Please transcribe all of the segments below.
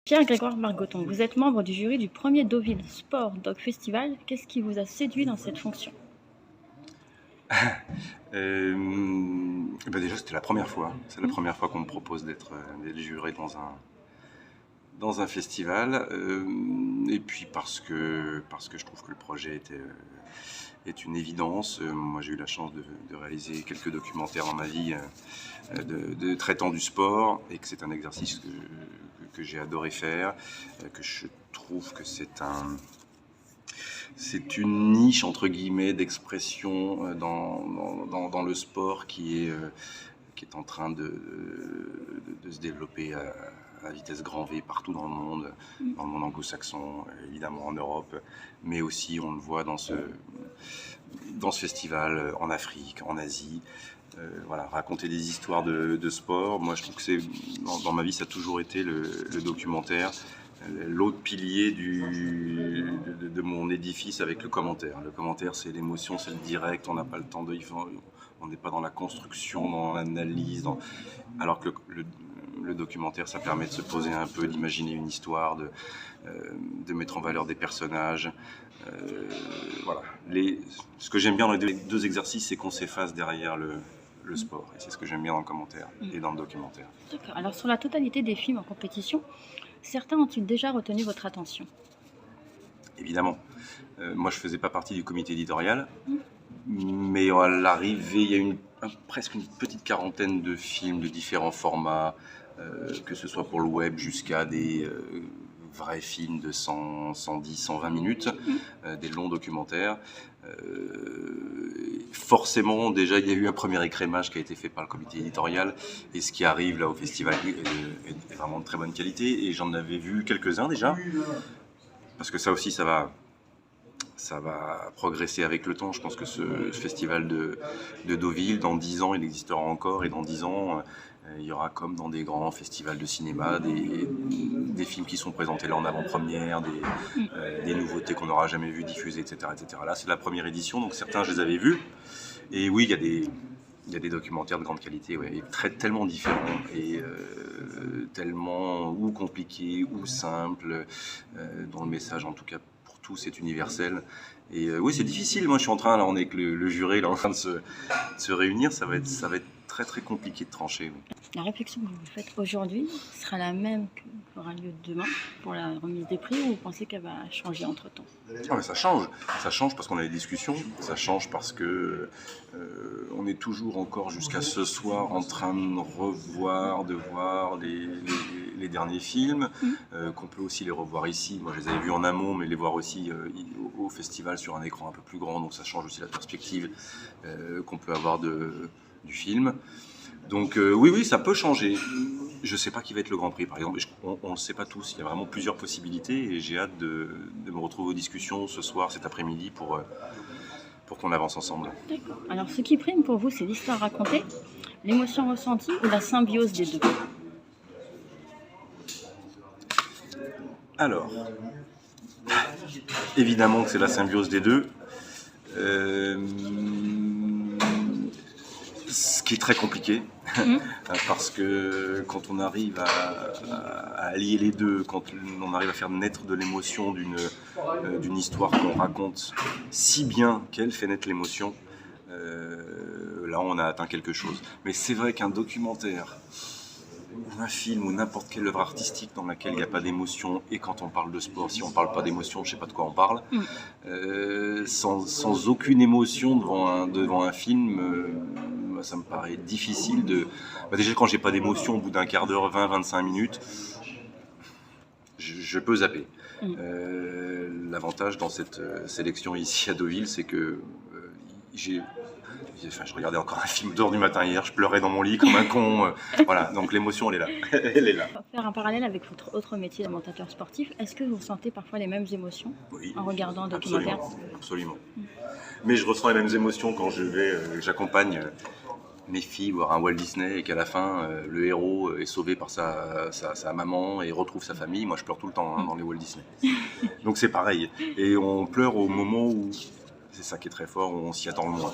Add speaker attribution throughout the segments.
Speaker 1: Pierre-Grégoire Margoton, vous êtes membre du jury du premier Deauville Sport Doc Festival. Qu'est-ce qui vous a séduit dans cette fonction?
Speaker 2: Déjà, c'était la première fois. C'est la première fois qu'on me propose d'être juré dans un festival. Et puis parce que je trouve que le projet est une évidence. Moi, j'ai eu la chance de réaliser quelques documentaires dans ma vie de traitant du sport, et que c'est un exercice que j'ai adoré faire, que je trouve que c'est une niche entre guillemets d'expression dans le sport qui est en train de se développer à vitesse grand V partout dans le monde anglo-saxon, évidemment en Europe, mais aussi on le voit dans ce festival en Afrique, en Asie. Voilà, raconter des histoires de sport. Moi, je trouve que dans ma vie, ça a toujours été le documentaire, l'autre pilier de mon édifice avec le commentaire. Le commentaire, c'est l'émotion, c'est le direct. On n'a pas le temps on n'est pas dans la construction, dans l'analyse, alors que le documentaire, ça permet de se poser un peu, d'imaginer une histoire, de mettre en valeur des personnages. Voilà. Ce que j'aime bien dans les deux exercices, c'est qu'on s'efface derrière le sport. Et c'est ce que j'aime bien dans le commentaire et dans le documentaire.
Speaker 1: D'accord. Alors sur la totalité des films en compétition, certains ont-ils déjà retenu votre attention?
Speaker 2: Évidemment. Moi, je ne faisais pas partie du comité éditorial, mais à l'arrivée, il y a presque une petite quarantaine de films de différents formats, que ce soit pour le web jusqu'à des vrais films de 100, 110, 120 minutes, des longs documentaires. Forcément, déjà, il y a eu un premier écrémage qui a été fait par le comité éditorial, et ce qui arrive là au festival est vraiment de très bonne qualité, et j'en avais vu quelques-uns déjà, parce que ça aussi, ça va progresser avec le temps. Je pense que ce festival de Deauville, dans 10 ans, il existera encore, et dans 10 ans, il y aura, comme dans des grands festivals de cinéma, des films qui sont présentés là en avant-première, des nouveautés qu'on n'aura jamais vues diffusées, etc., etc. Là, c'est la première édition, donc certains, je les avais vus. Et oui, il y a des documentaires de grande qualité, ouais, et tellement différents, et tellement ou compliqués ou simples, dont le message, en tout cas pour tous, est universel. Et oui, c'est difficile. Moi, je suis en train, là, on est avec le jury, là, en train de se réunir. Ça va être très très compliqué de trancher. Oui.
Speaker 1: La réflexion que vous faites aujourd'hui sera la même qu'aura lieu demain pour la remise des prix, ou vous pensez qu'elle va changer entre-temps?
Speaker 2: Ah, mais ça change parce qu'on a des discussions, ça change parce que on est toujours encore jusqu'à ce soir en train de voir les derniers films, qu'on peut aussi les revoir ici. Moi, je les avais vus en amont, mais les voir aussi au festival sur un écran un peu plus grand, donc ça change aussi la perspective qu'on peut avoir du film. Donc oui, ça peut changer. Je ne sais pas qui va être le Grand Prix, par exemple. On ne le sait pas tous. Il y a vraiment plusieurs possibilités, et j'ai hâte de me retrouver aux discussions ce soir, cet après-midi, pour qu'on avance ensemble.
Speaker 1: D'accord. Alors ce qui prime pour vous, c'est l'histoire racontée, l'émotion ressentie ou la symbiose des deux?
Speaker 2: Alors, évidemment que c'est la symbiose des deux. Ce qui est très compliqué, parce que quand on arrive à allier les deux, quand on arrive à faire naître de l'émotion d'une histoire qu'on raconte si bien qu'elle fait naître l'émotion, là on a atteint quelque chose. Mais c'est vrai qu'un documentaire, ou un film, ou n'importe quelle œuvre artistique dans laquelle il n'y a pas d'émotion, et quand on parle de sport, si on ne parle pas d'émotion, je ne sais pas de quoi on parle, sans aucune émotion devant un film, ça me paraît difficile déjà, quand j'ai pas d'émotion, au bout d'un quart d'heure, 20-25 minutes, je peux zapper. L'avantage dans cette sélection ici à Deauville, c'est que je regardais encore un film d'1h du matin hier, je pleurais dans mon lit comme un con. Voilà, donc l'émotion, elle est là. Elle est là.
Speaker 1: Pour faire un parallèle avec votre autre métier de commentateur sportif, est-ce que vous ressentez parfois les mêmes émotions en regardant un documentaire?
Speaker 2: Absolument. Mais je ressens les mêmes émotions quand j'accompagne mes filles voir un Walt Disney, et qu'à la fin, le héros est sauvé par sa maman et retrouve sa famille. Moi, je pleure tout le temps dans les Walt Disney. Donc c'est pareil. Et on pleure au moment où c'est ça qui est très fort, où on s'y attend le moins,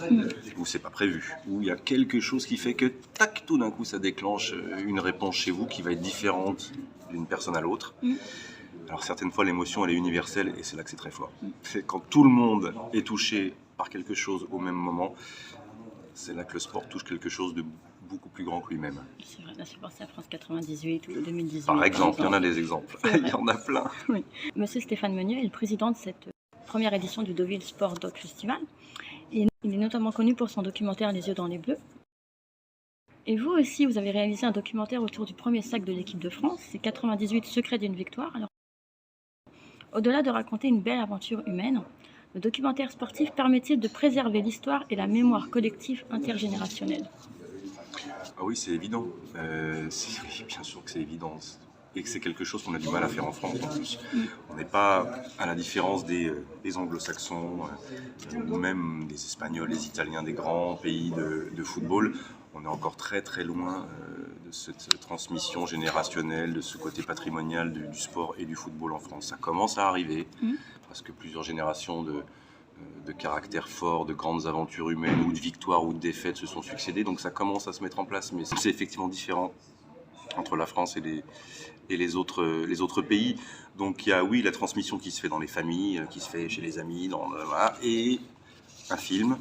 Speaker 2: où c'est pas prévu, où il y a quelque chose qui fait que, tac, tout d'un coup, ça déclenche une réponse chez vous qui va être différente d'une personne à l'autre. Alors certaines fois, l'émotion, elle est universelle et c'est là que c'est très fort. C'est quand tout le monde est touché par quelque chose au même moment, c'est là que le sport touche quelque chose de beaucoup plus grand que lui-même.
Speaker 1: C'est vrai, là, je pense à France 98 ou 2018.
Speaker 2: Par exemple, il y en a des exemples, il y en a plein.
Speaker 1: Oui. Monsieur Stéphane Meunier est le président de cette première édition du Deauville Sport Doc Festival. Et il est notamment connu pour son documentaire Les yeux dans les bleus. Et vous aussi, vous avez réalisé un documentaire autour du premier sac de l'équipe de France, c'est 98 secrets d'une victoire. Alors, au-delà de raconter une belle aventure humaine, le documentaire sportif permettait de préserver l'histoire et la mémoire collective intergénérationnelle.
Speaker 2: Ah oui, c'est évident. Bien sûr que c'est évident. Et que c'est quelque chose qu'on a du mal à faire en France en plus. On n'est pas, à la différence des anglo-saxons, ou même des Espagnols, des Italiens, des grands pays de football, on est encore très très loin de cette transmission générationnelle, de ce côté patrimonial du sport et du football en France. Ça commence à arriver, parce que plusieurs générations de caractères forts, de grandes aventures humaines, ou de victoires ou de défaites se sont succédées, donc ça commence à se mettre en place, mais c'est effectivement différent entre la France et les autres pays. Donc il y a, oui, la transmission qui se fait dans les familles, qui se fait chez les amis, voilà, et un film,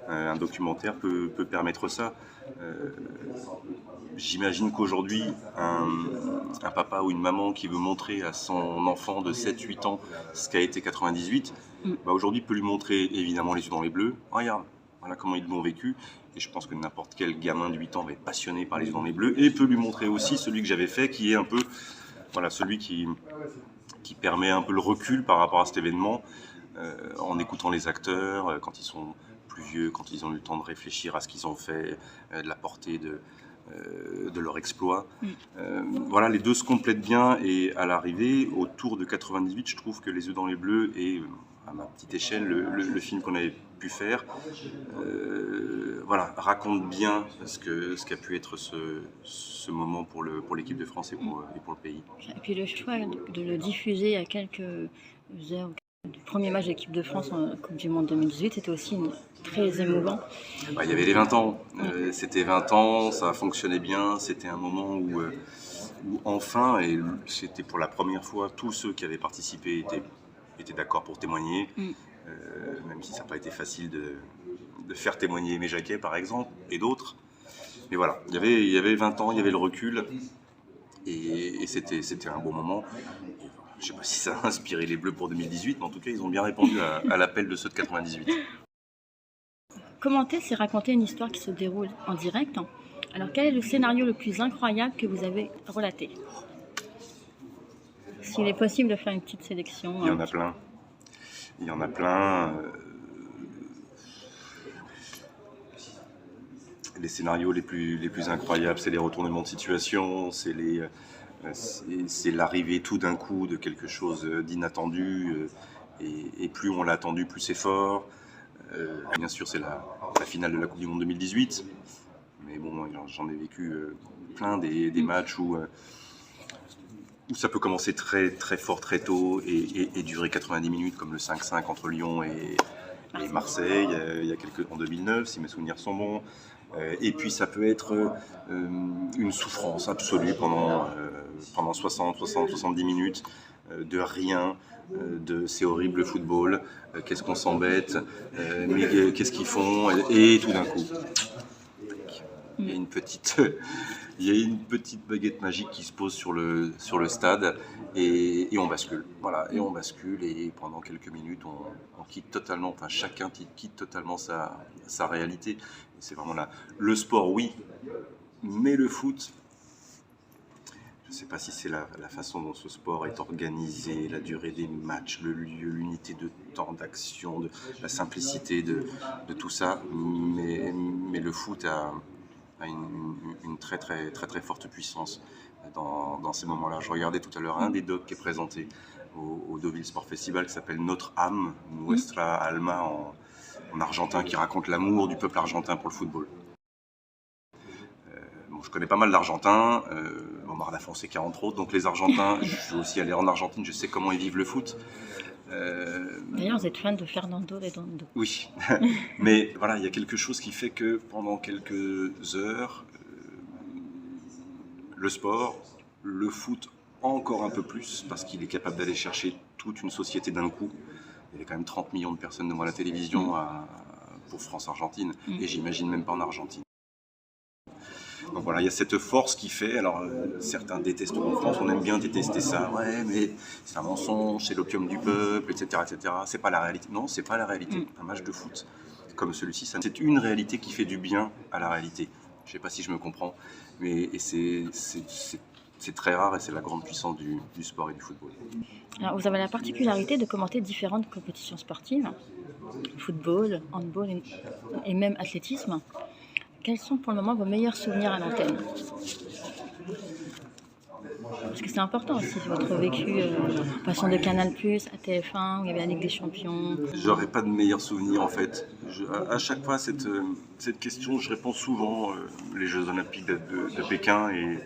Speaker 2: un documentaire peut permettre ça. J'imagine qu'aujourd'hui, un papa ou une maman qui veut montrer à son enfant de 7-8 ans ce qu'a été 98, aujourd'hui peut lui montrer évidemment Les yeux dans les bleus. Regarde, voilà comment ils l'ont vécu. Et je pense que n'importe quel gamin de 8 ans va être passionné par Les yeux dans les bleus, et peut lui montrer aussi celui que j'avais fait, qui est un peu, voilà, celui qui permet un peu le recul par rapport à cet événement, en écoutant les acteurs, quand ils sont plus vieux, quand ils ont eu le temps de réfléchir à ce qu'ils ont fait, de la portée de leur exploit. Voilà, les deux se complètent bien, et à l'arrivée, autour de 98, je trouve que Les yeux dans les bleus est, à ma petite échelle, le film qu'on avait pu faire, voilà, raconte bien ce qu'a pu être ce moment pour l'équipe de France et pour le pays.
Speaker 1: Et puis le choix de le diffuser à quelques heures du premier match de l'équipe de France en Coupe du Monde 2018, c'était aussi très émouvant.
Speaker 2: Il y avait les 20 ans, c'était 20 ans, ça fonctionnait bien, c'était un moment où enfin, et c'était pour la première fois, tous ceux qui avaient participé étaient d'accord pour témoigner, même si ça n'a pas été facile de faire témoigner Aimé Jacquet par exemple, et d'autres. Mais voilà, il y avait 20 ans, il y avait le recul, et c'était un bon moment. Je ne sais pas si ça a inspiré les Bleus pour 2018, mais en tout cas, ils ont bien répondu à l'appel de ceux de 98.
Speaker 1: Commenter, c'est raconter une histoire qui se déroule en direct. Alors, quel est le scénario le plus incroyable que vous avez relaté? S'il est possible de faire une petite sélection.
Speaker 2: Il y en a plein. Il y en a plein. Les scénarios les plus incroyables, c'est les retournements de situation, c'est l'arrivée tout d'un coup de quelque chose d'inattendu, et plus on l'a attendu, plus c'est fort. Bien sûr, c'est la finale de la Coupe du Monde 2018, mais bon, j'en ai vécu plein des matchs où ça peut commencer très, très fort, très tôt, et durer 90 minutes, comme le 5-5 entre Lyon et Marseille, en 2009, si mes souvenirs sont bons. Et puis ça peut être une souffrance absolue pendant 60-70 minutes, de rien, de c'est horrible le football, qu'est-ce qu'on s'embête, mais qu'est-ce qu'ils font, et tout d'un coup, il y a une petite baguette magique qui se pose sur le stade, et on bascule. Voilà, et on bascule, et pendant quelques minutes, on quitte totalement, enfin chacun quitte totalement sa réalité. C'est vraiment le sport, oui, mais le foot, je ne sais pas si c'est la façon dont ce sport est organisé, la durée des matchs, le lieu, l'unité de temps d'action, la simplicité de tout ça, mais le foot a une très, très, très, très forte puissance dans ces moments-là. Je regardais tout à l'heure un des docs qui est présenté au Deauville Sport Festival, qui s'appelle Notre âme, Nuestra Alma en argentin, qui raconte l'amour du peuple argentin pour le football. Je connais pas mal d'Argentins, Omar Da Fonseca entre autres, donc les Argentins, je suis aussi allé en Argentine, je sais comment ils vivent le foot.
Speaker 1: D'ailleurs, vous êtes fan de Fernando Redondo.
Speaker 2: Oui, mais voilà, il y a quelque chose qui fait que pendant quelques heures, le sport, le foot encore un peu plus, parce qu'il est capable d'aller chercher toute une société d'un coup. Il y avait quand même 30 millions de personnes devant la télévision pour France-Argentine, et j'imagine même pas en Argentine. Donc voilà, il y a cette force qui fait, alors certains détestent en France, on aime bien détester ça, ouais mais c'est un mensonge, c'est l'opium du peuple, etc. etc. C'est pas la réalité. Non, c'est pas la réalité. Un match de foot comme celui-ci, c'est une réalité qui fait du bien à la réalité. Je sais pas si je me comprends, mais c'est très rare et c'est la grande puissance du sport et du football.
Speaker 1: Alors, vous avez la particularité de commenter différentes compétitions sportives, football, handball et même athlétisme. Quels sont pour le moment vos meilleurs souvenirs à l'antenne? Parce que c'est important aussi, votre vécu, passant de Canal+, à TF1, où il y avait la Ligue des Champions.
Speaker 2: J'aurais pas de meilleurs souvenirs en fait. À chaque fois, cette question, je réponds souvent les Jeux Olympiques de Pékin et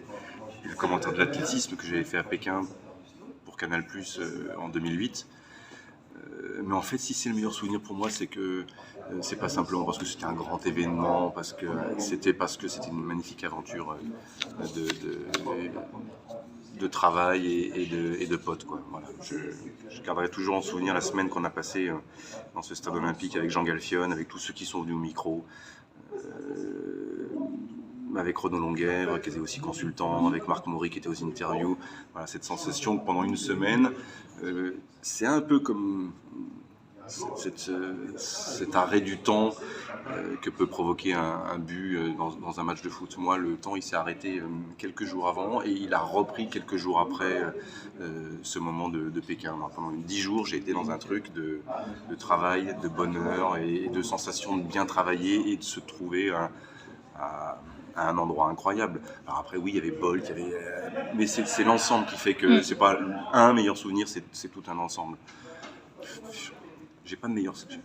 Speaker 2: le commentaire de l'athlétisme que j'avais fait à Pékin pour Canal+, en 2008. Mais en fait, si c'est le meilleur souvenir pour moi, c'est que c'est pas simplement parce que c'était un grand événement, parce que c'était une magnifique aventure de travail et de potes, quoi. Voilà. Je garderai toujours en souvenir la semaine qu'on a passée dans ce stade olympique avec Jean Galfione, avec tous ceux qui sont venus au micro, avec Renaud Longuèvre qui était aussi consultant, avec Marc Maury qui était aux interviews. Voilà, cette sensation que pendant une semaine, c'est un peu comme cet arrêt du temps que peut provoquer un but dans un match de foot. Moi, le temps il s'est arrêté quelques jours avant et il a repris quelques jours après ce moment de Pékin. Alors, pendant 10 jours, j'ai été dans un truc de travail, de bonheur et de sensation de bien travailler et de se trouver à un endroit incroyable. Alors après, oui, il y avait Bolt, mais c'est l'ensemble qui fait que c'est pas un meilleur souvenir, c'est tout un ensemble. J'ai pas de meilleurs souvenirs.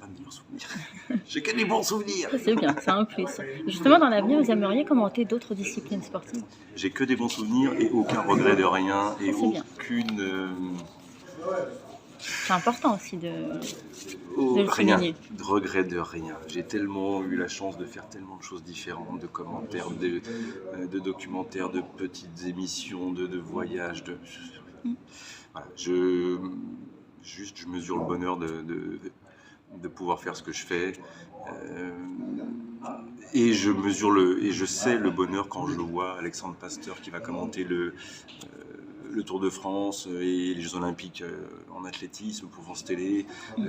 Speaker 2: J'ai que des bons souvenirs.
Speaker 1: C'est bien, c'est un plus. Justement, dans l'avenir, vous aimeriez commenter d'autres disciplines sportives?
Speaker 2: J'ai que des bons souvenirs et aucun regret de rien et
Speaker 1: aucune. C'est important aussi de le
Speaker 2: rien,
Speaker 1: souligner.
Speaker 2: De regret de rien. J'ai tellement eu la chance de faire tellement de choses différentes, de commentaires, de documentaires, de petites émissions, de voyages. Voilà, je mesure le bonheur de pouvoir faire ce que je fais. Et je sais le bonheur quand je vois Alexandre Pasteur qui va commenter le Tour de France et les Jeux Olympiques en athlétisme pour France Télé,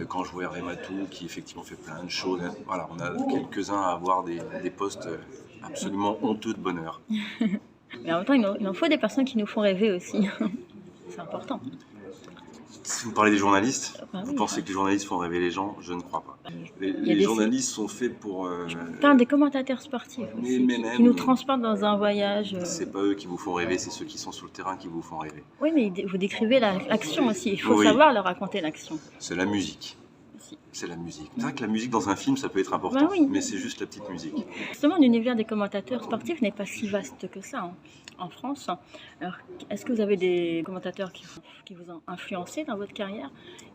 Speaker 2: quand je vois Hervé Matou qui effectivement fait plein de choses. Voilà, on a quelques-uns à avoir des postes absolument honteux de bonheur.
Speaker 1: Mais en même temps, il en faut des personnes qui nous font rêver aussi. C'est important.
Speaker 2: Si vous parlez des journalistes,
Speaker 1: Oui,
Speaker 2: vous pensez que les journalistes font rêver les gens? Je ne crois pas. Les journalistes sont faits pour...
Speaker 1: Je parle des commentateurs sportifs aussi, qui nous transportent dans un voyage.
Speaker 2: C'est pas eux qui vous font rêver, c'est ceux qui sont sur le terrain qui vous font rêver.
Speaker 1: Oui, mais vous décrivez l'action aussi. Il faut savoir leur raconter l'action.
Speaker 2: C'est la musique. C'est la musique. C'est vrai que la musique dans un film, ça peut être important, mais c'est juste la petite musique.
Speaker 1: Justement, l'univers des commentateurs sportifs n'est pas si vaste que ça en France. Alors, est-ce que vous avez des commentateurs qui vous ont influencé dans votre carrière?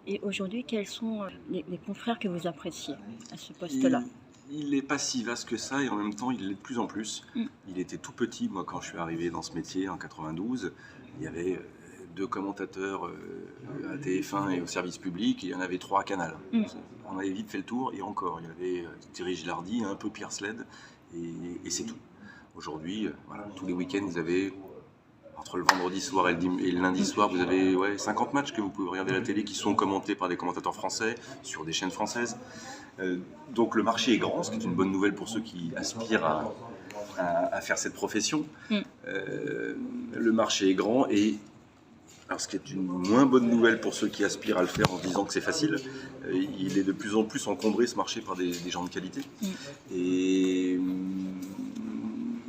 Speaker 1: Et aujourd'hui, quels sont les confrères que vous appréciez à ce poste-là?
Speaker 2: Il n'est pas si vaste que ça et en même temps, il l'est de plus en plus. Il était tout petit, moi, quand je suis arrivé dans ce métier en 92. Il y avait 2 commentateurs à TF1 et au service public, et il y en avait 3 à Canal. On avait vite fait le tour, et encore, il y avait Thierry Gilardi, un peu Pierre Sled, et c'est tout. Aujourd'hui, voilà, tous les week-ends, vous avez, entre le vendredi soir et le lundi soir, vous avez 50 matchs que vous pouvez regarder à la télé qui sont commentés par des commentateurs français, sur des chaînes françaises. Donc le marché est grand, ce qui est une bonne nouvelle pour ceux qui aspirent à faire cette profession. Le marché est grand et... Alors, ce qui est une moins bonne nouvelle pour ceux qui aspirent à le faire en se disant que c'est facile, il est de plus en plus encombré ce marché par des gens de qualité. Et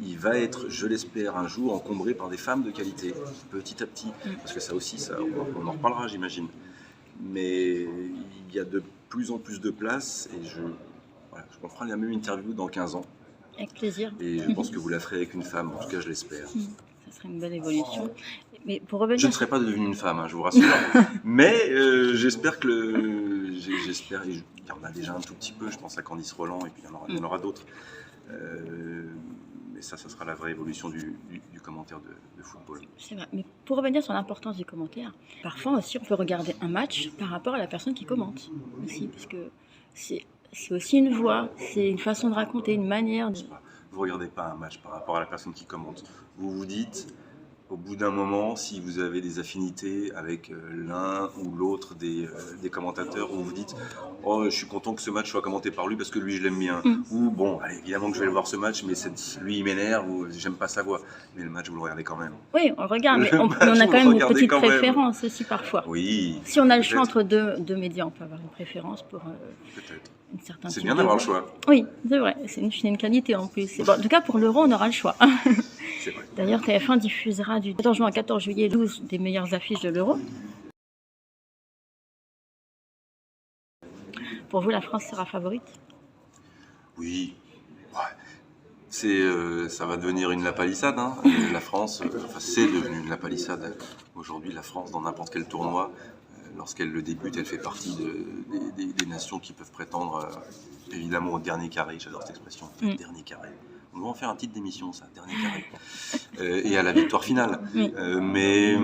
Speaker 2: il va être, je l'espère, un jour encombré par des femmes de qualité, petit à petit. Parce que ça aussi, on en reparlera, j'imagine. Mais il y a de plus en plus de place et je m'en ferai la même interview dans 15 ans.
Speaker 1: Avec plaisir.
Speaker 2: Et je pense que vous la ferez avec une femme, en tout cas je l'espère.
Speaker 1: Ça serait une belle évolution. Mais pour
Speaker 2: Je
Speaker 1: revenir
Speaker 2: ne serais pas devenu une femme, hein, je vous rassure. Mais j'espère que j'espère, et il y en a déjà un tout petit peu, je pense à Candice Roland, et puis il y en aura d'autres. Mais ça sera la vraie évolution du commentaire de football.
Speaker 1: C'est vrai. Mais pour revenir sur l'importance du commentaire, parfois aussi on peut regarder un match par rapport à la personne qui commente aussi, parce que c'est aussi une voix, c'est une façon de raconter, une manière de...
Speaker 2: Vous ne regardez pas un match par rapport à la personne qui commente. Vous vous dites, au bout d'un moment, si vous avez des affinités avec l'un ou l'autre des commentateurs, vous vous dites « Oh, je suis content que ce match soit commenté par lui parce que lui, je l'aime bien. Ou « Bon, allez, évidemment que je vais le voir ce match, mais lui, il m'énerve ou j'aime pas sa voix. » Mais le match, vous le regardez quand même.
Speaker 1: Oui, on le regarde, mais on
Speaker 2: match,
Speaker 1: a
Speaker 2: vous
Speaker 1: quand même
Speaker 2: le
Speaker 1: une
Speaker 2: regardez
Speaker 1: petite
Speaker 2: quand même.
Speaker 1: préférence aussi parfois.
Speaker 2: Oui.
Speaker 1: Si on a le
Speaker 2: peut-être.
Speaker 1: choix entre deux médias, on peut avoir une préférence pour
Speaker 2: Peut-être.
Speaker 1: une certaine
Speaker 2: C'est
Speaker 1: type
Speaker 2: bien
Speaker 1: de
Speaker 2: d'avoir le
Speaker 1: voix.
Speaker 2: choix.
Speaker 1: Oui, c'est vrai, c'est une qualité en plus. Bon, en tout cas, pour l'Euro, on aura le choix.
Speaker 2: C'est vrai.
Speaker 1: D'ailleurs, TF1 diffusera du 14 juin à 14 juillet 12 des meilleures affiches de l'Euro. Pour vous, la France sera favorite?
Speaker 2: Oui. Ouais. Ça va devenir une lapalissade. Hein. La France, c'est devenu une lapalissade. Aujourd'hui, la France, dans n'importe quel tournoi, lorsqu'elle le débute, elle fait partie des nations qui peuvent prétendre évidemment au dernier carré. J'adore cette expression, dernier carré. On va en faire un titre d'émission, ça, dernier carré. Et à la victoire finale. Mais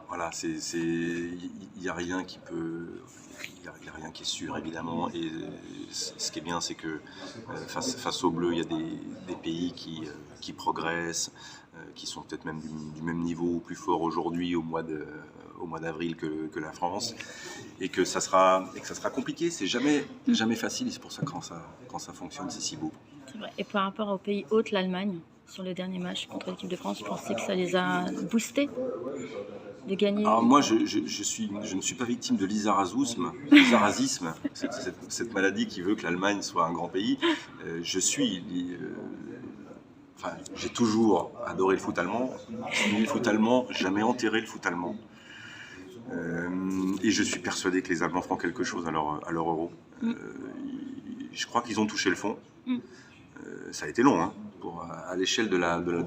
Speaker 2: voilà, il n'y a rien qui peut. Il n'y a rien qui est sûr, évidemment. Et ce qui est bien, c'est que face aux Bleus, il y a des pays qui progressent, qui sont peut-être même du même niveau ou plus fort aujourd'hui au mois d'avril que la France. Et que ça sera compliqué. C'est jamais facile. Et c'est pour ça que quand ça fonctionne, c'est si beau.
Speaker 1: C'est vrai. Et par rapport au pays hôte, l'Allemagne, sur le dernier match contre l'équipe de France, je pensais que ça les a boostés de gagner.
Speaker 2: Alors moi, je ne suis pas victime de l'isarasisme, cette maladie qui veut que l'Allemagne soit un grand pays. J'ai toujours adoré le foot allemand, suivi le foot allemand, jamais enterré le foot allemand. Et je suis persuadé que les Allemands feront quelque chose à leur Euro. Je crois qu'ils ont touché le fond. Ça a été long, hein. À l'échelle de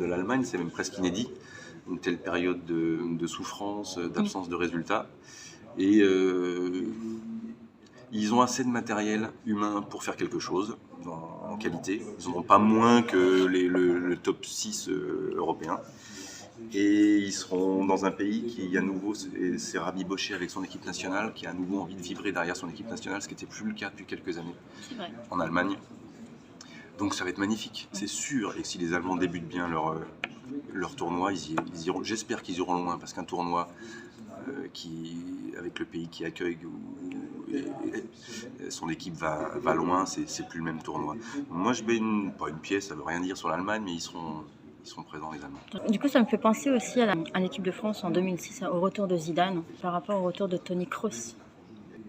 Speaker 2: l'Allemagne, c'est même presque inédit. Une telle période de souffrance, d'absence de résultats. Et ils ont assez de matériel humain pour faire quelque chose en qualité. Ils n'en ont pas moins que le top 6 européen. Et ils seront dans un pays qui, à nouveau, s'est rabiboché avec son équipe nationale, qui a à nouveau envie de vibrer derrière son équipe nationale, ce qui n'était plus le cas depuis quelques années en Allemagne. Donc ça va être magnifique, c'est sûr. Et si les Allemands débutent bien leur tournoi, ils iront. J'espère qu'ils iront loin, parce qu'un tournoi avec le pays qui accueille son équipe va loin, c'est plus le même tournoi. Moi, je mets pas une pièce, ça veut rien dire sur l'Allemagne, mais ils seront présents, les Allemands.
Speaker 1: Du coup, ça me fait penser aussi à l'équipe de France en 2006, au retour de Zidane, par rapport au retour de Toni Kroos.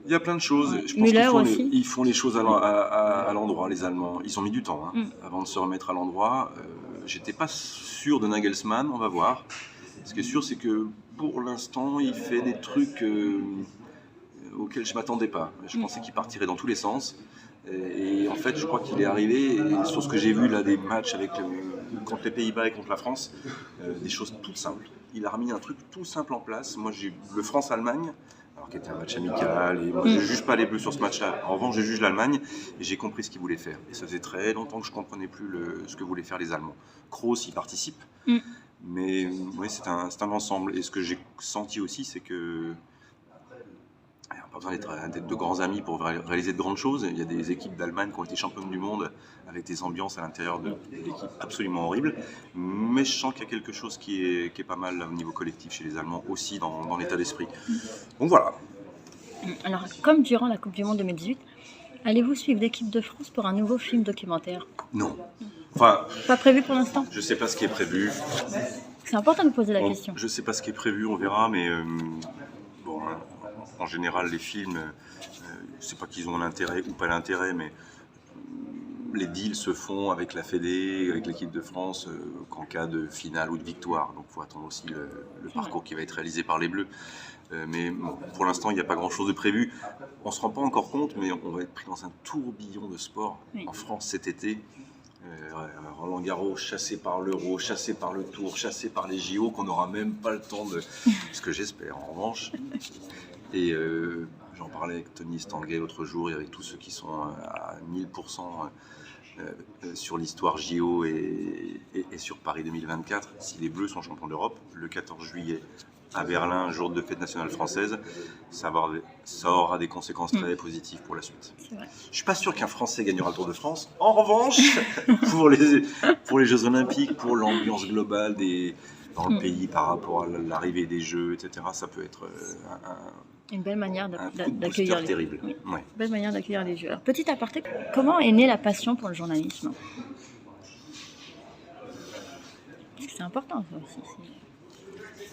Speaker 2: Il y a plein de choses. Je pense qu'ils font les choses à l'endroit, les Allemands. Ils ont mis du temps avant de se remettre à l'endroit. J'étais pas sûr de Nagelsmann, on va voir. Ce qui est sûr, c'est que pour l'instant, il fait des trucs auxquels je ne m'attendais pas. Je pensais qu'il partirait dans tous les sens. Et en fait, je crois qu'il est arrivé, et sur ce que j'ai vu là, des matchs contre les Pays-Bas et contre la France, des choses toutes simples. Il a remis un truc tout simple en place. Moi, j'ai eu le France-Allemagne, alors qui était un match amical, et moi, je ne juge pas les Bleus sur ce match-là. En revanche, je juge l'Allemagne, et j'ai compris ce qu'ils voulaient faire. Et ça faisait très longtemps que je ne comprenais plus ce que voulaient faire les Allemands. Kroos y participe, mais oui, c'est un ensemble. Et ce que j'ai senti aussi, c'est que il n'y a pas besoin d'être de grands amis pour réaliser de grandes choses. Il y a des équipes d'Allemagne qui ont été championnes du monde avec des ambiances à l'intérieur de l'équipe absolument horribles. Mais je sens qu'il y a quelque chose qui est pas mal au niveau collectif chez les Allemands aussi dans l'état d'esprit. Donc voilà.
Speaker 1: Alors, comme durant la Coupe du Monde 2018, allez-vous suivre l'équipe de France pour un nouveau film documentaire?
Speaker 2: Non. Enfin,
Speaker 1: pas prévu pour l'instant?
Speaker 2: Je ne sais pas ce qui est prévu.
Speaker 1: C'est important de poser la question.
Speaker 2: Je ne sais pas ce qui est prévu, on verra, mais bon, en général, les films, c'est pas qu'ils ont l'intérêt ou pas l'intérêt, mais les deals se font avec la Fédé, avec l'équipe de France, qu'en cas de finale ou de victoire. Donc il faut attendre aussi le parcours qui va être réalisé par les Bleus. Mais bon, pour l'instant, il n'y a pas grand-chose de prévu. On ne se rend pas encore compte, mais on va être pris dans un tourbillon de sport en France cet été. Roland Garros, chassé par l'Euro, chassé par le Tour, chassé par les JO, qu'on n'aura même pas le temps de... Ce que j'espère, en revanche. Et j'en parlais avec Tony Stanguet l'autre jour et avec tous ceux qui sont à 1000% sur l'histoire JO et sur Paris 2024. Si les Bleus sont champions d'Europe, le 14 juillet à Berlin, jour de fête nationale française, ça aura des conséquences très positives pour la suite. Je ne suis pas sûr qu'un Français gagnera le Tour de France. En revanche, pour les Jeux Olympiques, pour l'ambiance globale dans le pays par rapport à l'arrivée des Jeux, etc., ça peut être
Speaker 1: une belle manière
Speaker 2: d'accueillir terrible.
Speaker 1: Oui. Ouais. Belle manière d'accueillir les Jeux. Alors, petit aparté, comment est née la passion pour le journalisme? Parce que c'est important, ça aussi.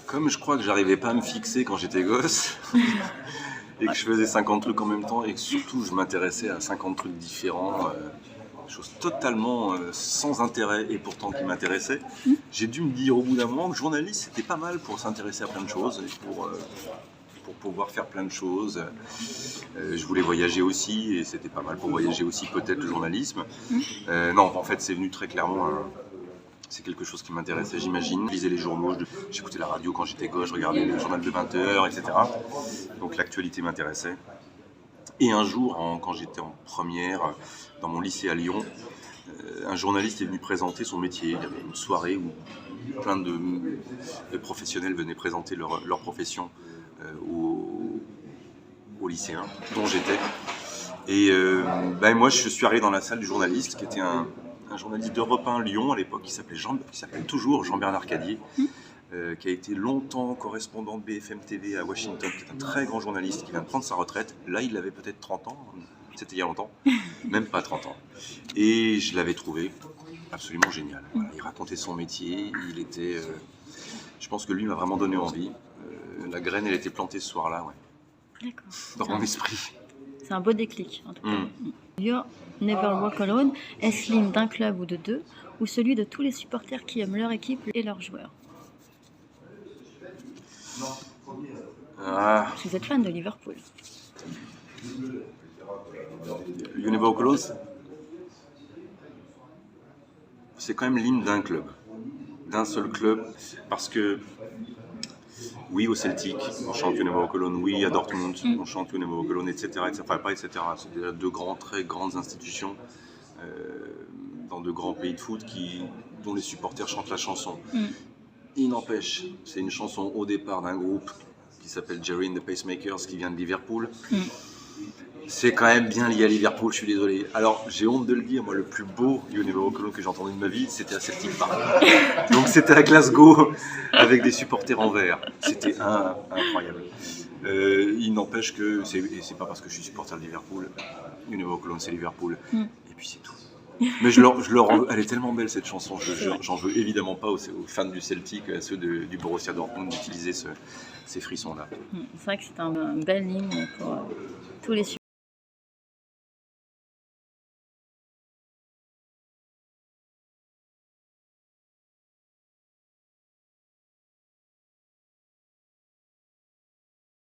Speaker 2: Comme je crois que j'arrivais pas à me fixer quand j'étais gosse, et que je faisais 50 trucs en même temps, et que surtout je m'intéressais à 50 trucs différents, choses totalement sans intérêt et pourtant qui m'intéressaient, j'ai dû me dire au bout d'un moment que journaliste c'était pas mal pour s'intéresser à plein de choses, et pour pouvoir faire plein de choses. Je voulais voyager aussi, et c'était pas mal pour voyager aussi peut-être le journalisme. Non, en fait c'est venu très clairement... C'est quelque chose qui m'intéressait, j'imagine. Je lisais les journaux, j'écoutais la radio quand j'étais gosse, je regardais le journal de 20h, etc. Donc l'actualité m'intéressait. Et un jour, quand j'étais en première, dans mon lycée à Lyon, un journaliste est venu présenter son métier. Il y avait une soirée où plein de professionnels venaient présenter leur profession aux lycéens, dont j'étais. Et moi, je suis arrivé dans la salle du journaliste, qui était un journaliste d'Europe 1 Lyon à l'époque, qui s'appelle toujours Jean-Bernard Cadier, qui a été longtemps correspondant de BFM TV à Washington, qui est un très grand journaliste qui vient de prendre sa retraite. Là, il avait peut-être 30 ans, c'était il y a longtemps, même pas 30 ans. Et je l'avais trouvé absolument génial. Il racontait son métier, je pense que lui m'a vraiment donné envie. La graine, elle était plantée ce soir-là, dans mon esprit.
Speaker 1: C'est un beau déclic, en tout cas. You're Never Walk Alone, est-ce l'hymne d'un club ou de deux, ou celui de tous les supporters qui aiment leur équipe et leurs joueurs? Vous êtes fan de Liverpool.
Speaker 2: You Never Walk Alone, c'est quand même l'hymne d'un club, d'un seul club, parce que oui, au Celtic, on chante You Never Walk Alone, oui, à Dortmund, on chante You Never Walk Alone, etc. Enfin, pas etc. C'est déjà deux très grandes institutions dans de grands pays de foot dont les supporters chantent la chanson. Il n'empêche, c'est une chanson au départ d'un groupe qui s'appelle Jerry and the Pacemakers, qui vient de Liverpool. C'est quand même bien lié à Liverpool, je suis désolé. Alors, j'ai honte de le dire, moi, le plus beau You Never Walk Alone que j'ai entendu de ma vie, c'était à Celtic Park. Donc, c'était à Glasgow, avec des supporters en vert. C'était incroyable. Il n'empêche que, c'est pas parce que je suis supporter de Liverpool, You Never Walk Alone, c'est Liverpool. Et puis, c'est tout. Mais elle est tellement belle, cette chanson. J'en veux évidemment pas aux fans du Celtic, à ceux du Borussia Dortmund, d'utiliser ces frissons-là.
Speaker 1: C'est vrai que c'est un bel hymne pour tous les supporters.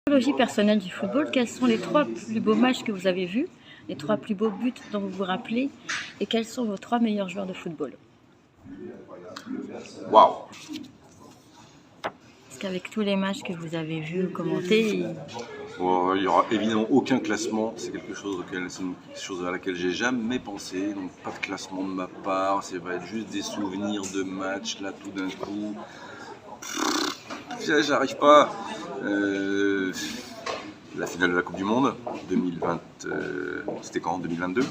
Speaker 1: Psychologie personnelle du football, quels sont les 3 plus beaux matchs que vous avez vus, les 3 plus beaux buts dont vous vous rappelez, et quels sont vos 3 meilleurs joueurs de football?
Speaker 2: Waouh!
Speaker 1: Parce qu'avec tous les matchs que vous avez vus, commentés...
Speaker 2: Il n'y aura évidemment aucun classement, c'est une chose à laquelle j'ai jamais pensé, donc pas de classement de ma part, ça va être juste des souvenirs de matchs, là tout d'un coup... J'arrive pas. La finale de la Coupe du Monde 2020, c'était quand? 2022.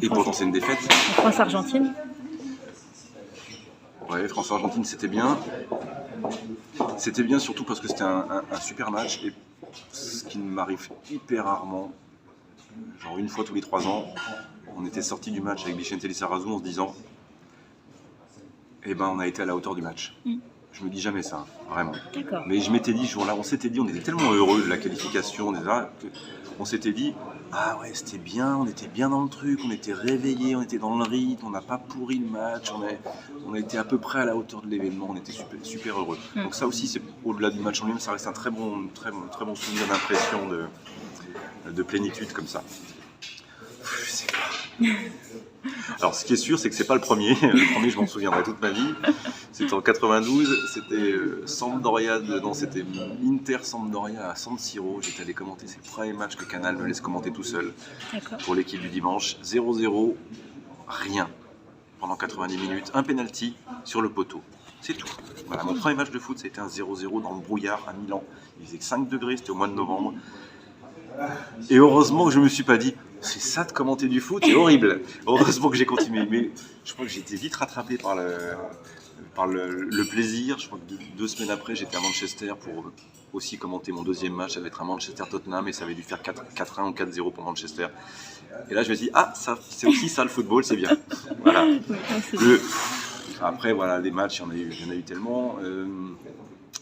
Speaker 2: Et pourtant c'est une défaite.
Speaker 1: France-Argentine.
Speaker 2: Ouais, France-Argentine c'était bien. C'était bien surtout parce que c'était un super match, et ce qui m'arrive hyper rarement, genre une fois tous les 3 ans, on était sorti du match avec Vicente Lizarazu en se disant on a été à la hauteur du match. Je me dis jamais ça, vraiment.
Speaker 1: D'accord.
Speaker 2: Mais je m'étais dit, ce jour-là, on était tellement heureux de la qualification, on s'était dit, ah ouais, c'était bien, on était bien dans le truc, on était réveillés, on était dans le rythme, on n'a pas pourri le match, on a été à peu près à la hauteur de l'événement, on était super, super heureux. Donc ça aussi, c'est au-delà du match en lui-même, ça reste un très bon souvenir d'impression, de plénitude comme ça. Je sais pas. Alors, ce qui est sûr, c'est que c'est pas le premier. Le premier, je m'en souviendrai toute ma vie. C'était en 92. C'était Sampdoria. Non, c'était Inter Sampdoria à San Siro. J'étais allé commenter ces premiers matchs que Canal me laisse commenter tout seul.
Speaker 1: D'accord.
Speaker 2: Pour l'équipe du dimanche. 0-0, rien. Pendant 90 minutes. Un penalty sur le poteau. C'est tout. Voilà, mon premier match de foot, c'était un 0-0 dans le brouillard à Milan. Il faisait 5 degrés, c'était au mois de novembre. Et heureusement que je ne me suis pas dit, c'est ça de commenter du foot, c'est horrible. Heureusement que j'ai continué. Mais je crois que j'ai été vite rattrapé par le plaisir. Je crois que 2 semaines après, j'étais à Manchester pour aussi commenter mon deuxième match. Ça devait être un Manchester-Tottenham et ça avait dû faire 4-1 ou 4-0 pour Manchester. Et là, je me suis dit, c'est aussi ça le football, c'est bien. Voilà. Après, voilà, les matchs, il y en a eu tellement.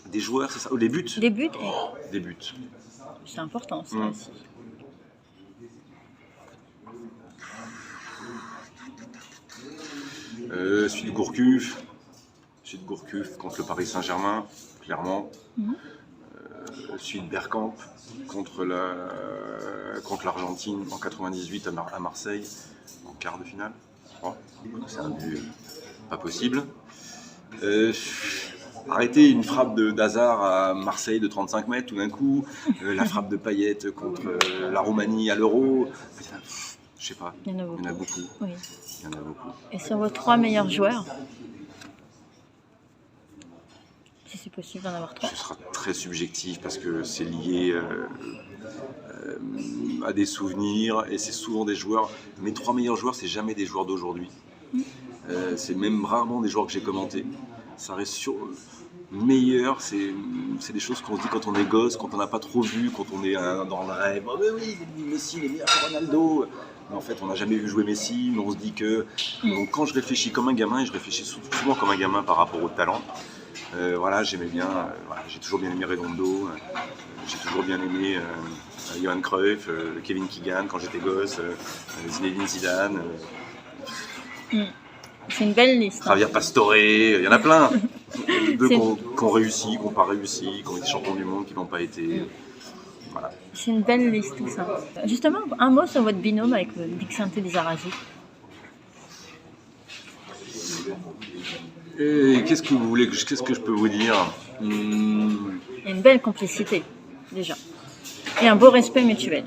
Speaker 2: Des joueurs, c'est ça? Oh, les buts.
Speaker 1: Des buts,
Speaker 2: Des buts.
Speaker 1: c'est important, ça aussi.
Speaker 2: Celui de Gourcuff. Contre le Paris Saint-Germain, clairement. Celui de Bergkamp contre l'Argentine en 98 à Marseille, en quart de finale, je crois. C'est un but pas possible. Arrêter une frappe d'Hazard à Marseille de 35 mètres tout d'un coup, la frappe de Payet contre la Roumanie à l'Euro, je sais pas,
Speaker 1: Il y en a
Speaker 2: beaucoup.
Speaker 1: Oui.
Speaker 2: Il y en a beaucoup.
Speaker 1: Et sur vos 3 meilleurs joueurs, si c'est possible d'en avoir 3?
Speaker 2: Ce sera très subjectif parce que c'est lié à des souvenirs et c'est souvent des joueurs. Mes 3 meilleurs joueurs, c'est jamais des joueurs d'aujourd'hui. C'est même rarement des joueurs que j'ai commentés. Ça reste meilleur, c'est des choses qu'on se dit quand on est gosse, quand on n'a pas trop vu, quand on est dans le rêve. Oh, mais oui, Messi, il est meilleur que Ronaldo. Mais en fait, on n'a jamais vu jouer Messi, mais on se dit que. Donc, quand je réfléchis comme un gamin, et je réfléchis souvent comme un gamin par rapport au talent, voilà, j'aimais bien. J'ai toujours bien aimé Redondo, j'ai toujours bien aimé Johan Cruyff, Kevin Keegan quand j'étais gosse, Zinedine Zidane.
Speaker 1: C'est une belle liste.
Speaker 2: Javier Pastore, il y en a plein. D'eux qui ont réussi, qui n'ont pas réussi, qui ont été champions du monde, qui n'ont pas été. Voilà.
Speaker 1: C'est une belle liste, tout ça. Justement, un mot sur votre binôme avec le Big Sainté Lizarazu.
Speaker 2: Et qu'est-ce que vous voulez, qu'est-ce que je peux vous dire?
Speaker 1: Il y a une belle complicité, déjà. Et un beau respect mutuel.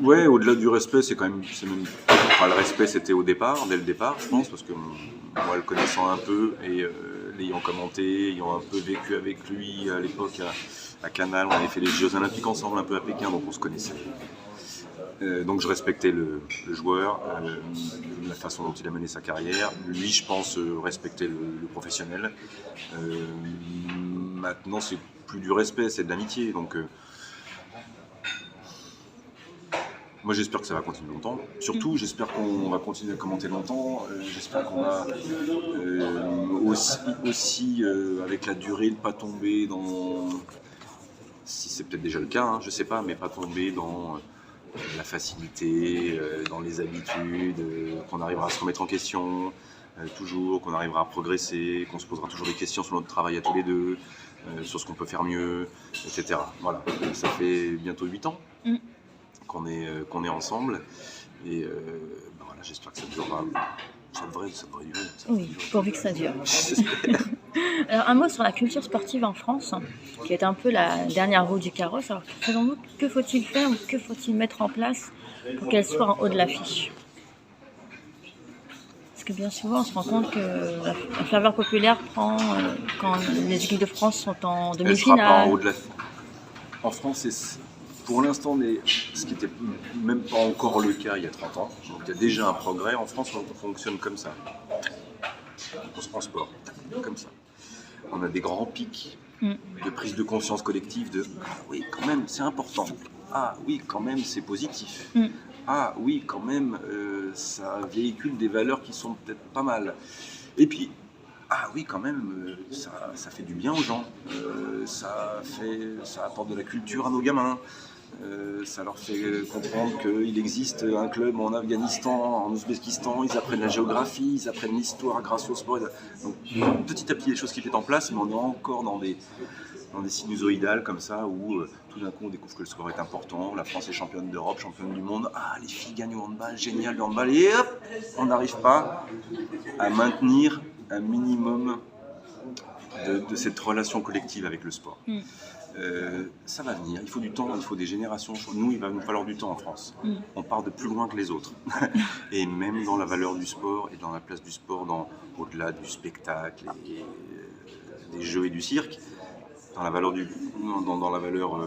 Speaker 2: Ouais, au-delà du respect, le respect, c'était dès le départ, je pense, parce que moi, le connaissant un peu et l'ayant commenté, ayant un peu vécu avec lui à l'époque à Canal, on avait fait les Jeux Olympiques ensemble, un peu à Pékin, donc on se connaissait. Donc je respectais le joueur, la façon dont il a mené sa carrière. Lui, je pense, respectait le professionnel. Maintenant, c'est plus du respect, c'est de l'amitié. Donc, moi, j'espère que ça va continuer longtemps. Surtout, j'espère qu'on va continuer à commenter longtemps. J'espère qu'on va aussi avec la durée, ne pas tomber dans... Si c'est peut-être déjà le cas, hein, je ne sais pas, mais pas tomber dans la facilité, dans les habitudes, qu'on arrivera à se remettre en question, toujours, qu'on arrivera à progresser, qu'on se posera toujours des questions sur notre travail à tous les deux, sur ce qu'on peut faire mieux, etc. Voilà, ça fait bientôt 8 ans. Qu'on est ensemble et voilà, j'espère que ça durera. Ça devrait durer.
Speaker 1: Oui, pourvu que ça dure. Alors, un mot sur la culture sportive en France, qui est un peu la dernière roue du carrosse. Alors, selon vous, que faut-il faire ou que faut-il mettre en place pour qu'elle soit en haut de l'affiche? Parce que bien souvent, on se rend compte que la faveur populaire prend quand les équipes de France sont en demi-finale.
Speaker 2: Elle sera pas en haut de l'affiche. En France, pour l'instant, ce qui n'était même pas encore le cas il y a 30 ans, donc il y a déjà un progrès. En France, on fonctionne comme ça. On se transporte comme ça. On a des grands pics de prise de conscience collective de « Ah oui, quand même, c'est important. Ah oui, quand même, c'est positif. Ah oui, quand même, ça véhicule des valeurs qui sont peut-être pas mal. » Et puis, ah oui, quand même, ça fait du bien aux gens. Ça apporte de la culture à nos gamins. Ça leur fait comprendre qu'il existe un club en Afghanistan, en Ouzbékistan, ils apprennent la géographie, ils apprennent l'histoire grâce au sport. Donc petit à petit, des choses qui mettent en place, mais on est encore dans dans des sinusoïdales comme ça, où tout d'un coup on découvre que le sport est important, la France est championne d'Europe, championne du monde, ah les filles gagnent au handball, génial le handball, et hop, on n'arrive pas à maintenir un minimum de cette relation collective avec le sport. Ça va venir, il faut du temps, il faut des générations. Nous, il va nous falloir du temps en France. On part de plus loin que les autres. Et même dans la valeur du sport et dans la place du sport, au-delà du spectacle et des jeux et du cirque, dans la valeur,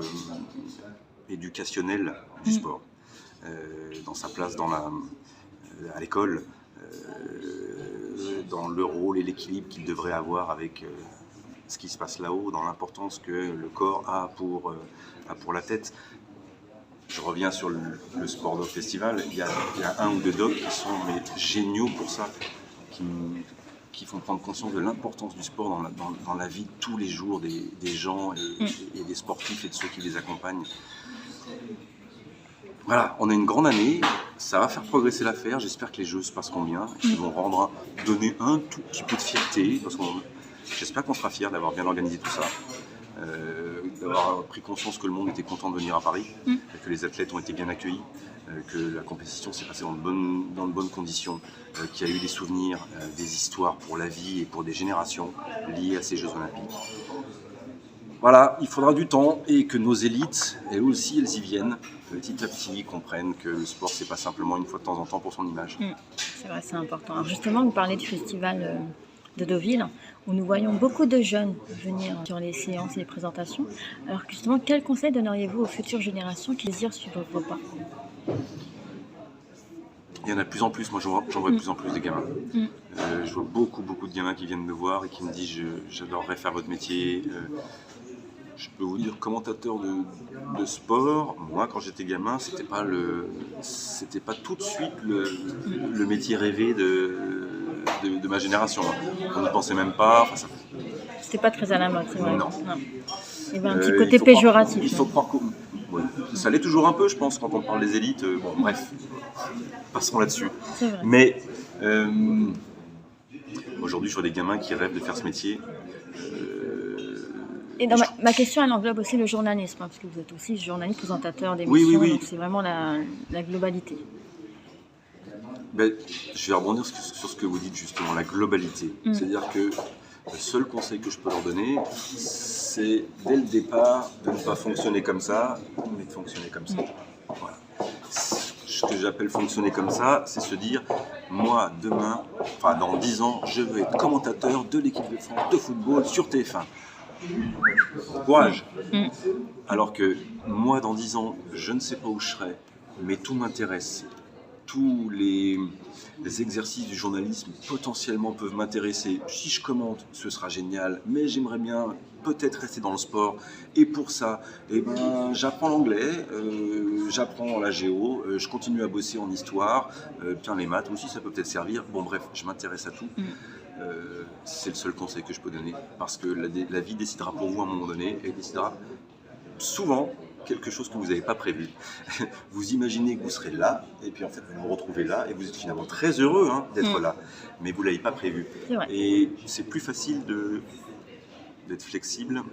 Speaker 2: éducationnelle du sport, dans sa place à l'école, dans le rôle et l'équilibre qu'il devrait avoir avec ce qui se passe là-haut, dans l'importance que le corps a pour la tête. Je reviens sur le Sport Doc Festival. Il y a un ou deux docs qui sont géniaux pour ça, qui font prendre conscience de l'importance du sport dans la vie de tous les jours des gens et des sportifs et de ceux qui les accompagnent. Voilà, on a une grande année, ça va faire progresser l'affaire, j'espère que les jeux se passeront bien, qu'ils vont donner un tout petit peu de fierté, parce que j'espère qu'on sera fiers d'avoir bien organisé tout ça, d'avoir pris conscience que le monde était content de venir à Paris, que les athlètes ont été bien accueillis, que la compétition s'est passée dans de bonnes conditions, qu'il y a eu des souvenirs, des histoires pour la vie et pour des générations liées à ces Jeux Olympiques. Voilà, il faudra du temps et que nos élites, elles aussi, elles y viennent petit à petit, comprennent que le sport, c'est pas simplement une fois de temps en temps pour son image.
Speaker 1: C'est vrai, c'est important. Alors justement, vous parlez du festival de Deauville, où nous voyons beaucoup de jeunes venir sur les séances et les présentations. Alors justement, quel conseil donneriez-vous aux futures générations qui désirent suivre vos pas?
Speaker 2: Il y en a de plus en plus, moi j'en vois de plus en plus des gamins. Je vois beaucoup de gamins qui viennent me voir et qui me disent j'adorerais faire votre métier. Je peux vous dire, commentateur de sport, moi quand j'étais gamin, c'était pas tout de suite le métier rêvé de ma génération. On n'y pensait même pas. Enfin,
Speaker 1: C'était pas très à la mode, c'est vrai.
Speaker 2: Non.
Speaker 1: Il y avait un petit côté péjoratif.
Speaker 2: Il faut croire que ça l'est toujours un peu, je pense, quand on parle des élites. Bon, bref, passons là-dessus.
Speaker 1: C'est vrai.
Speaker 2: Mais aujourd'hui, je vois des gamins qui rêvent de faire ce métier.
Speaker 1: Et dans ma question, elle englobe aussi le journalisme, parce que vous êtes aussi journaliste, présentateur d'émissions, donc c'est vraiment la globalité.
Speaker 2: Ben, je vais rebondir sur ce que vous dites justement, la globalité. C'est-à-dire que le seul conseil que je peux leur donner, c'est dès le départ de ne pas fonctionner comme ça, mais de fonctionner comme ça. Voilà. Ce que j'appelle fonctionner comme ça, c'est se dire, moi demain, dans 10 ans, je veux être commentateur de l'équipe de France de football sur TF1. Courage. Alors que moi, dans 10 ans, je ne sais pas où je serai, mais tout m'intéresse. Tous les exercices du journalisme potentiellement peuvent m'intéresser. Si je commente, ce sera génial, mais j'aimerais bien peut-être rester dans le sport. Et pour ça, j'apprends l'anglais, j'apprends la géo, je continue à bosser en histoire, les maths aussi, ça peut peut-être servir. Bon bref, je m'intéresse à tout. C'est le seul conseil que je peux donner, parce que la vie décidera pour vous à un moment donné, et décidera souvent quelque chose que vous n'avez pas prévu. Vous imaginez que vous serez là, et puis en fait vous vous retrouvez là, et vous êtes finalement très heureux d'être là, mais vous ne l'avez pas prévu. Et c'est plus facile d'être flexible,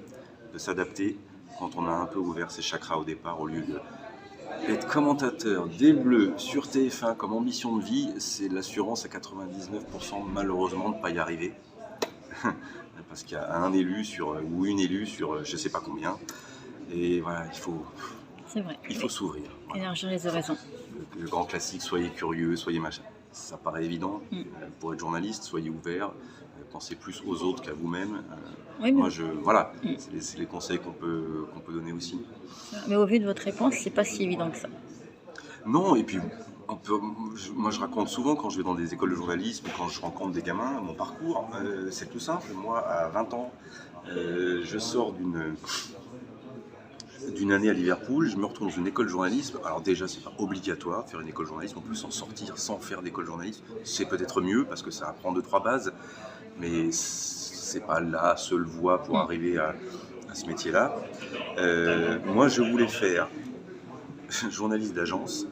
Speaker 2: de s'adapter quand on a un peu ouvert ses chakras au départ, au lieu d'être commentateur des Bleus sur TF1 comme ambition de vie. C'est l'assurance à 99% malheureusement de ne pas y arriver. Parce qu'il y a un élu ou une élue sur je ne sais pas combien. Et voilà, il faut s'ouvrir. Voilà.
Speaker 1: Élargir les horizons.
Speaker 2: Le grand classique, soyez curieux, soyez machin. Ça paraît évident. Pour être journaliste, soyez ouvert, pensez plus aux autres qu'à vous-même. C'est les conseils qu'on peut donner aussi.
Speaker 1: Mais au vu de votre réponse, c'est pas si évident que ça.
Speaker 2: Non, et puis moi je raconte souvent quand je vais dans des écoles de journalisme, quand je rencontre des gamins, mon parcours, c'est tout simple. Moi, à 20 ans, je sors d'une année à Liverpool, je me retrouve dans une école de journalisme. Alors déjà, c'est pas obligatoire de faire une école de journalisme, on peut s'en sortir sans faire d'école de journalisme. C'est peut-être mieux parce que ça apprend 2-3 bases, mais c'est pas la seule voie pour arriver à ce métier-là. Moi, je voulais faire journaliste d'agence.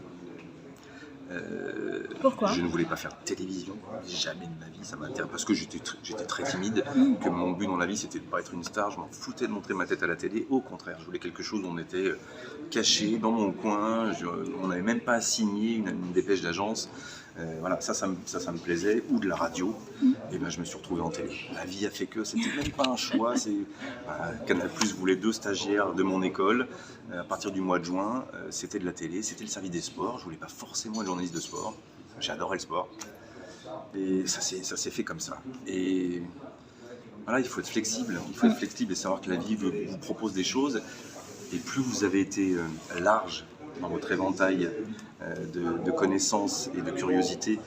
Speaker 1: Pourquoi?
Speaker 2: Je ne voulais pas faire de télévision, jamais de ma vie, ça m'intéresse, parce que j'étais très timide, que mon but dans la vie c'était de ne pas être une star, je m'en foutais de montrer ma tête à la télé, au contraire, je voulais quelque chose où on était caché dans mon coin, on n'avait même pas signé une dépêche d'agence. Voilà, ça me plaisait, ou de la radio, et ben je me suis retrouvé en télé. La vie a fait que c'était même pas un choix. Canal+ voulait 2 stagiaires de mon école. À partir du mois de juin, c'était de la télé, c'était le service des sports. Je voulais pas forcément être journaliste de sport. J'adorais le sport, et ça s'est fait comme ça. Et voilà, il faut être flexible. Il faut être flexible et savoir que la vie vous propose des choses. Et plus vous avez été large dans votre éventail de connaissances et de curiosité,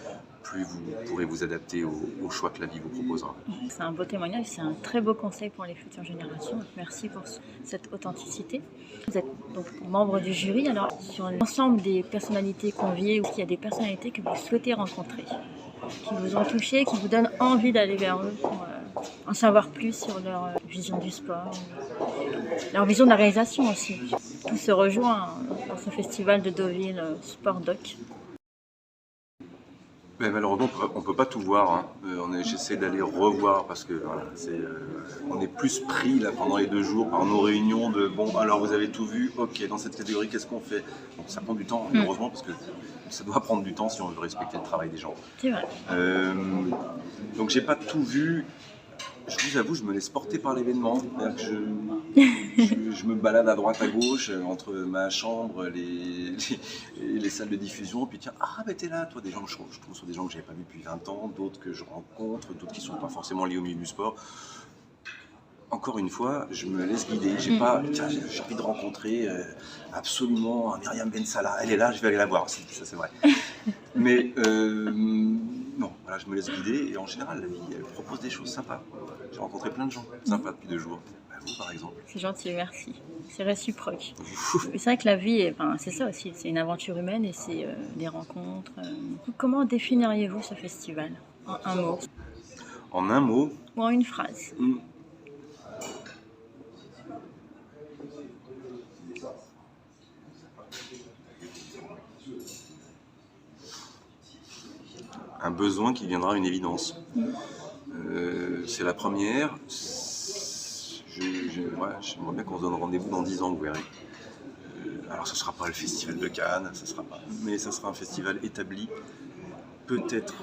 Speaker 2: plus vous pourrez vous adapter aux choix que la vie vous proposera.
Speaker 1: C'est un beau témoignage, c'est un très beau conseil pour les futures générations. Merci pour cette authenticité. Vous êtes donc membre du jury. Alors, sur l'ensemble des personnalités conviées, est-ce qu'il y a des personnalités que vous souhaitez rencontrer, qui vous ont touché, qui vous donnent envie d'aller vers eux pour en savoir plus sur leur vision du sport, leur vision de la réalisation aussi? Tout se rejoint dans ce festival de Deauville Sport Doc.
Speaker 2: Mais malheureusement, on ne peut pas tout voir. Hein. J'essaie d'aller revoir parce que voilà, on est plus pris là, pendant les 2 jours par nos réunions de bon, alors vous avez tout vu, ok, dans cette catégorie, qu'est-ce qu'on fait? Donc ça prend du temps, heureusement, parce que ça doit prendre du temps si on veut respecter le travail des gens.
Speaker 1: C'est vrai.
Speaker 2: Donc j'ai pas tout vu. Je vous avoue, je me laisse porter par l'événement. Je me balade à droite, à gauche, entre ma chambre, les salles de diffusion, puis tiens, mais t'es là, toi, des gens que je trouve sur des gens que j'avais pas vus depuis 20 ans, d'autres que je rencontre, d'autres qui sont pas forcément liés au milieu du sport. Encore une fois, je me laisse guider. J'ai envie de rencontrer absolument Myriam Ben Salah. Elle est là, je vais aller la voir. Ça, c'est vrai. Mais non, voilà, je me laisse guider. Et en général, la vie, elle propose des choses sympas. J'ai rencontré plein de gens sympas depuis 2 jours. Vous, par exemple.
Speaker 1: C'est gentil, merci. C'est réciproque. C'est vrai que la vie, c'est ça aussi. C'est une aventure humaine et c'est des rencontres. Comment définiriez-vous ce festival? En un mot?
Speaker 2: En un mot?
Speaker 1: Ou en une phrase?
Speaker 2: Un besoin qui deviendra une évidence. C'est la première. J'aimerais bien qu'on se donne rendez-vous dans 10 ans, vous verrez. Alors, ce ne sera pas le festival de Cannes, mais ça sera un festival établi. Peut-être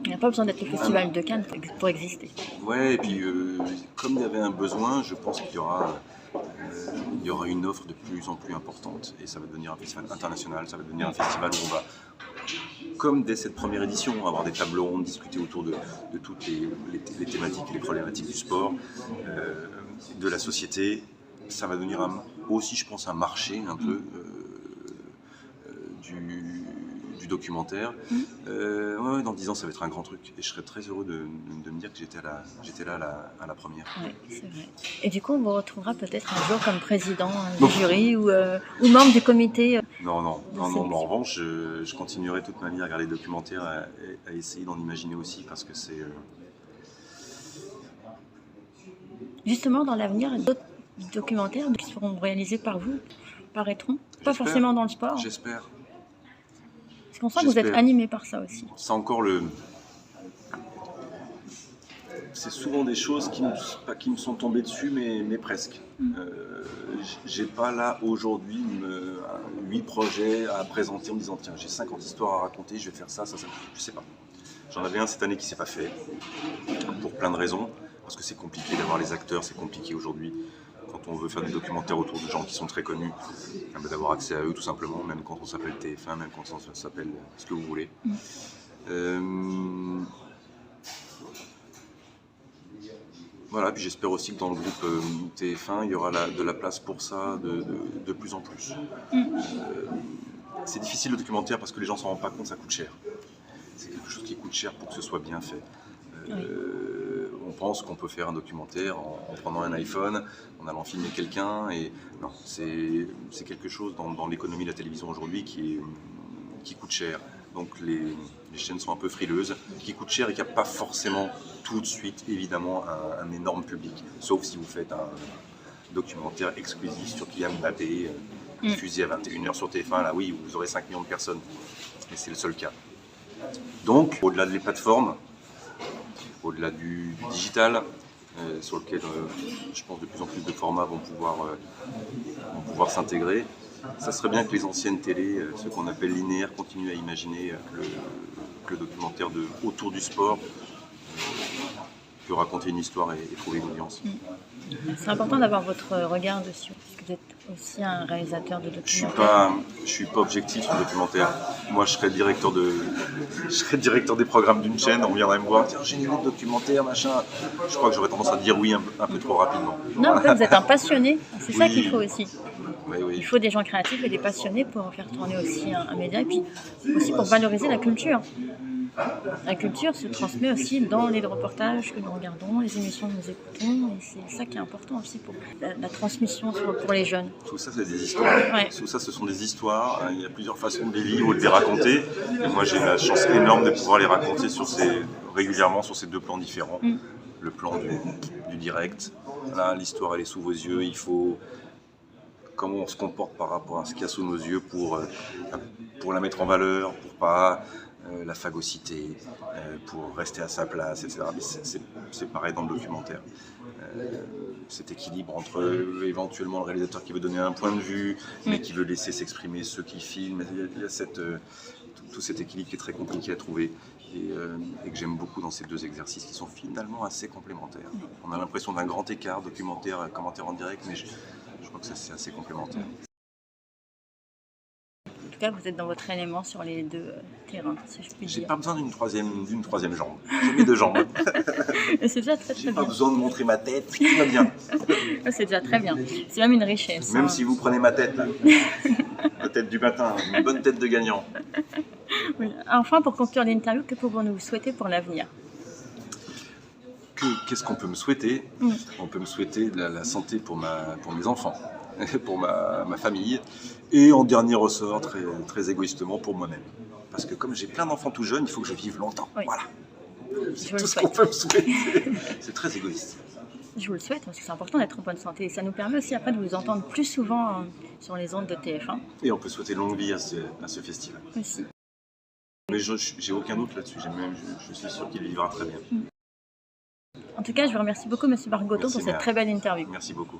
Speaker 1: Il n'y a pas besoin d'être le festival de Cannes pour exister.
Speaker 2: Ouais, et puis comme il y avait un besoin, je pense qu'il y aura une offre de plus en plus importante. Et ça va devenir un festival international, ça va devenir un festival où on va, comme dès cette première édition, avoir des tables rondes, discuter autour de toutes les thématiques et les problématiques du sport, de la société. Ça va devenir aussi, je pense, un marché un peu du documentaire. Dans 10 ans, ça va être un grand truc. Et je serais très heureux de me dire que j'étais là à la première.
Speaker 1: Oui, c'est vrai. Et du coup, on vous retrouvera peut-être un jour comme président du jury ou membre du comité.
Speaker 2: Non. En revanche, je continuerai toute ma vie à regarder les documentaires, à essayer d'en imaginer aussi, parce que c'est...
Speaker 1: Justement, dans l'avenir, d'autres documentaires qui seront réalisés par vous paraîtront, pas forcément dans le sport.
Speaker 2: J'espère.
Speaker 1: Parce qu'on sent que vous êtes animé par ça aussi.
Speaker 2: C'est encore c'est souvent des choses qui me sont tombées dessus, mais presque. J'ai pas là aujourd'hui 8 projets à présenter en me disant tiens, j'ai 50 histoires à raconter, je vais faire ça. Je sais pas. J'en avais un cette année qui s'est pas fait, pour plein de raisons, parce que c'est compliqué d'avoir les acteurs, c'est compliqué aujourd'hui. Quand on veut faire des documentaires autour de gens qui sont très connus, d'avoir accès à eux tout simplement, même quand on s'appelle TF1, même quand on s'appelle ce que vous voulez. Voilà, puis j'espère aussi que dans le groupe TF1, il y aura de la place pour ça de plus en plus. C'est difficile le documentaire parce que les gens ne s'en rendent pas compte, ça coûte cher. C'est quelque chose qui coûte cher pour que ce soit bien fait. On pense qu'on peut faire un documentaire en prenant un iPhone, en allant filmer quelqu'un, et non, c'est quelque chose dans l'économie de la télévision aujourd'hui qui coûte cher. Donc les chaînes sont un peu frileuses, qui coûtent cher et qui n'a pas forcément tout de suite évidemment un énorme public, sauf si vous faites un documentaire exclusif sur Kylian Mbappé, diffusé à 21h sur TF1, là oui, vous aurez 5 millions de personnes. Et c'est le seul cas. Donc, au-delà des plateformes, au-delà du digital, sur lequel je pense de plus en plus de formats vont pouvoir s'intégrer, ça serait bien que les anciennes télés, ce qu'on appelle linéaires, continuent à imaginer que le documentaire autour du sport peut raconter une histoire et trouver une audience.
Speaker 1: C'est important d'avoir votre regard dessus, parce que vous êtes aussi un réalisateur de documentaires.
Speaker 2: Je suis pas objectif sur le documentaire. Moi, je serais directeur des programmes d'une chaîne. On viendrait me voir, tiens, j'ai une idée de documentaire, machin. Je crois que j'aurais tendance à dire oui un peu trop rapidement.
Speaker 1: Non, en fait, vous êtes un passionné. C'est ça qu'il faut aussi.
Speaker 2: Oui.
Speaker 1: Il faut des gens créatifs et des passionnés pour faire tourner aussi un média, et puis aussi pour valoriser la culture. La culture se transmet aussi dans les reportages que nous regardons, les émissions que nous écoutons, et c'est ça qui est important aussi pour la transmission pour les jeunes.
Speaker 2: Tout ça, c'est des histoires.
Speaker 1: Ouais.
Speaker 2: Tout ça, ce sont des histoires. Il y a plusieurs façons de les vivre ou de les raconter. Et moi, j'ai la chance énorme de pouvoir les raconter régulièrement sur ces deux plans différents. Le plan du direct. Là, l'histoire, elle est sous vos yeux. Il faut... Comment on se comporte par rapport à ce qu'il y a sous nos yeux pour la mettre en valeur, pour pas... la phagocyté, pour rester à sa place, etc. Mais c'est pareil dans le documentaire. Cet équilibre entre éventuellement le réalisateur qui veut donner un point de vue, mais qui veut laisser s'exprimer ceux qui filment. Il y a tout cet équilibre qui est très compliqué à trouver et que j'aime beaucoup dans ces deux exercices qui sont finalement assez complémentaires. On a l'impression d'un grand écart, documentaire, commentaire en direct, mais je crois que c'est assez complémentaire.
Speaker 1: En tout cas, vous êtes dans votre élément sur les deux terrains, si je puis dire.
Speaker 2: J'ai pas besoin d'une troisième jambe. J'ai mes deux jambes.
Speaker 1: C'est déjà très
Speaker 2: J'ai pas
Speaker 1: bien.
Speaker 2: besoin de montrer ma tête, tout va bien.
Speaker 1: C'est déjà très bien. C'est même une richesse.
Speaker 2: Même si vous prenez ma tête, là. La tête du matin, une bonne tête de gagnant.
Speaker 1: Oui. Enfin, pour conclure l'interview, que pouvons-nous vous souhaiter pour l'avenir ?
Speaker 2: Qu'est-ce qu'on peut me souhaiter ? On peut me souhaiter la santé pour mes enfants, pour ma famille, et en dernier ressort, très, très égoïstement, pour moi-même. Parce que comme j'ai plein d'enfants tout jeunes, il faut que je vive longtemps.
Speaker 1: Oui.
Speaker 2: Voilà.
Speaker 1: Je
Speaker 2: C'est
Speaker 1: vous
Speaker 2: tout
Speaker 1: le
Speaker 2: ce qu'on
Speaker 1: souhaite.
Speaker 2: peut me souhaiter. C'est très égoïste.
Speaker 1: Je vous le souhaite, parce que c'est important d'être en bonne santé. Et ça nous permet aussi après de vous entendre plus souvent sur les ondes de TF1.
Speaker 2: Et on peut souhaiter longue vie à ce festival.
Speaker 1: Aussi.
Speaker 2: Mais j'ai aucun doute là-dessus. Je suis sûr qu'il vivra très bien.
Speaker 1: En tout cas, je vous remercie beaucoup, M. Bargoton,
Speaker 2: Merci,
Speaker 1: pour cette
Speaker 2: Léa.
Speaker 1: très belle interview.
Speaker 2: Merci beaucoup.